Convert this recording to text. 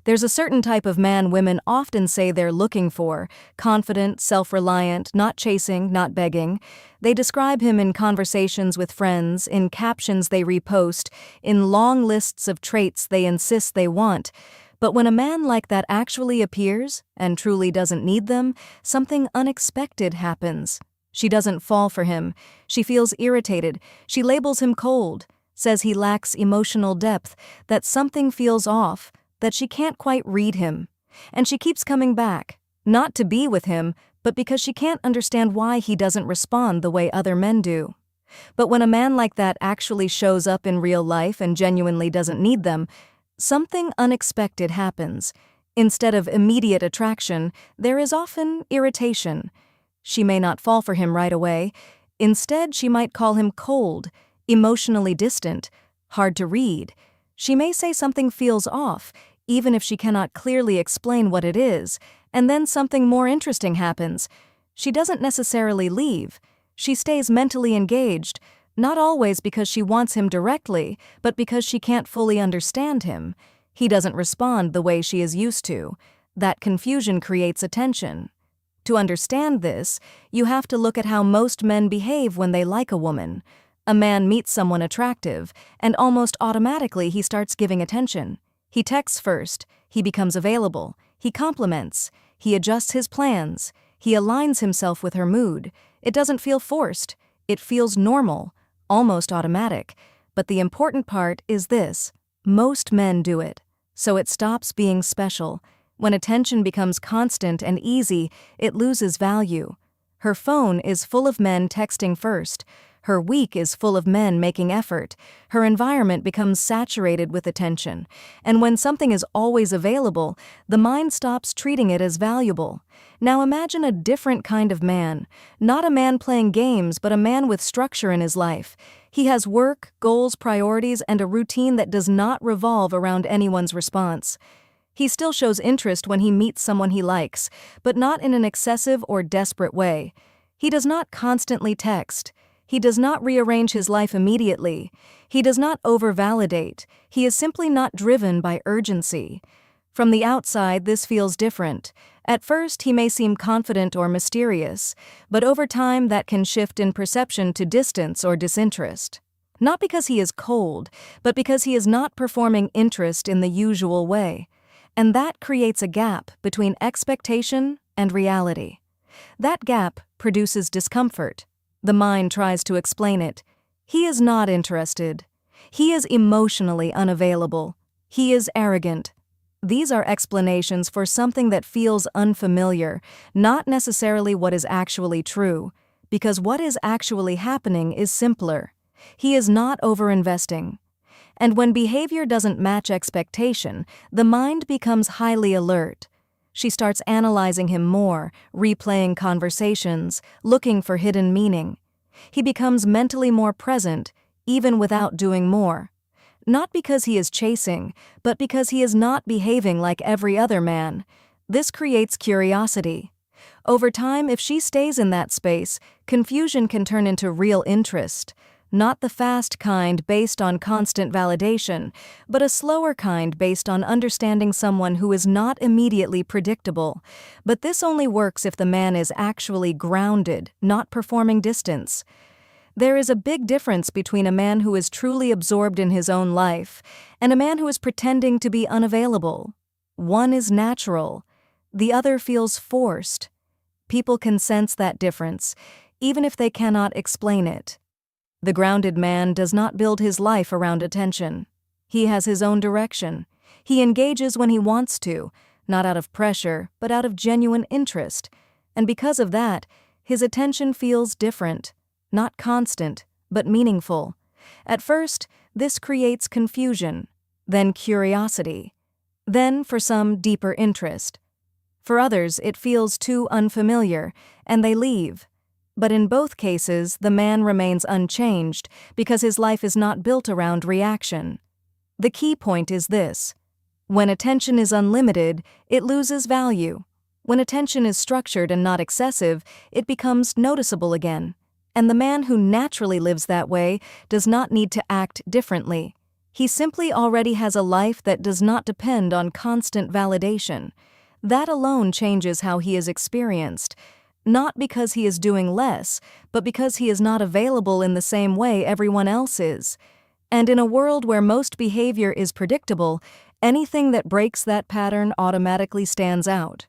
There's a certain type of man women often say they're looking for: confident, self-reliant, not chasing, not begging. They describe him in conversations with friends, in captions they repost, in long lists of traits they insist they want. But when a man like that actually appears, and truly doesn't need them, something unexpected happens. She doesn't fall for him. She feels irritated. She labels him cold, says he lacks emotional depth, that something feels off, that she can't quite read him. And she keeps coming back, not to be with him, but because she can't understand why he doesn't respond the way other men do. But when a man like that actually shows up in real life and genuinely doesn't need them, something unexpected happens. Instead of immediate attraction, there is often irritation. She may not fall for him right away. Instead, she might call him cold, emotionally distant, hard to read. She may say something feels off, even if she cannot clearly explain what it is, and then something more interesting happens. She doesn't necessarily leave. She stays mentally engaged, not always because she wants him directly, but because she can't fully understand him. He doesn't respond the way she is used to. That confusion creates a tension. To understand this, you have to look at how most men behave when they like a woman. A man meets someone attractive, and almost automatically he starts giving attention. He texts first, he becomes available, he compliments, he adjusts his plans, he aligns himself with her mood. It doesn't feel forced, it feels normal, almost automatic. But the important part is this: most men do it, so it stops being special. When attention becomes constant and easy, it loses value. Her phone is full of men texting first. Her week is full of men making effort. Her environment becomes saturated with attention. And when something is always available, the mind stops treating it as valuable. Now imagine a different kind of man. Not a man playing games, but a man with structure in his life. He has work, goals, priorities, and a routine that does not revolve around anyone's response. He still shows interest when he meets someone he likes, but not in an excessive or desperate way. He does not constantly text. He does not rearrange his life immediately. He does not over-validate. He is simply not driven by urgency. From the outside, this feels different. At first, he may seem confident or mysterious, but over time that can shift in perception to distance or disinterest. Not because he is cold, but because he is not performing interest in the usual way. And that creates a gap between expectation and reality. That gap produces discomfort. The mind tries to explain it. He is not interested. He is emotionally unavailable. He is arrogant. These are explanations for something that feels unfamiliar, not necessarily what is actually true, because what is actually happening is simpler. He is not overinvesting. And when behavior doesn't match expectation, the mind becomes highly alert. She starts analyzing him more, replaying conversations, looking for hidden meaning. He becomes mentally more present, even without doing more. Not because he is chasing, but because he is not behaving like every other man. This creates curiosity. Over time, if she stays in that space, confusion can turn into real interest. Not the fast kind based on constant validation, but a slower kind based on understanding someone who is not immediately predictable. But this only works if the man is actually grounded, not performing distance. There is a big difference between a man who is truly absorbed in his own life and a man who is pretending to be unavailable. One is natural, the other feels forced. People can sense that difference, even if they cannot explain it. The grounded man does not build his life around attention. He has his own direction. He engages when he wants to, not out of pressure, but out of genuine interest. And because of that, his attention feels different, not constant, but meaningful. At first, this creates confusion, then curiosity, then, for some, deeper interest. For others, it feels too unfamiliar, and they leave. But in both cases, the man remains unchanged because his life is not built around reaction. The key point is this: when attention is unlimited, it loses value. When attention is structured and not excessive, it becomes noticeable again. And the man who naturally lives that way does not need to act differently. He simply already has a life that does not depend on constant validation. That alone changes how he is experienced, not because he is doing less, but because he is not available in the same way everyone else is. And in a world where most behavior is predictable, anything that breaks that pattern automatically stands out.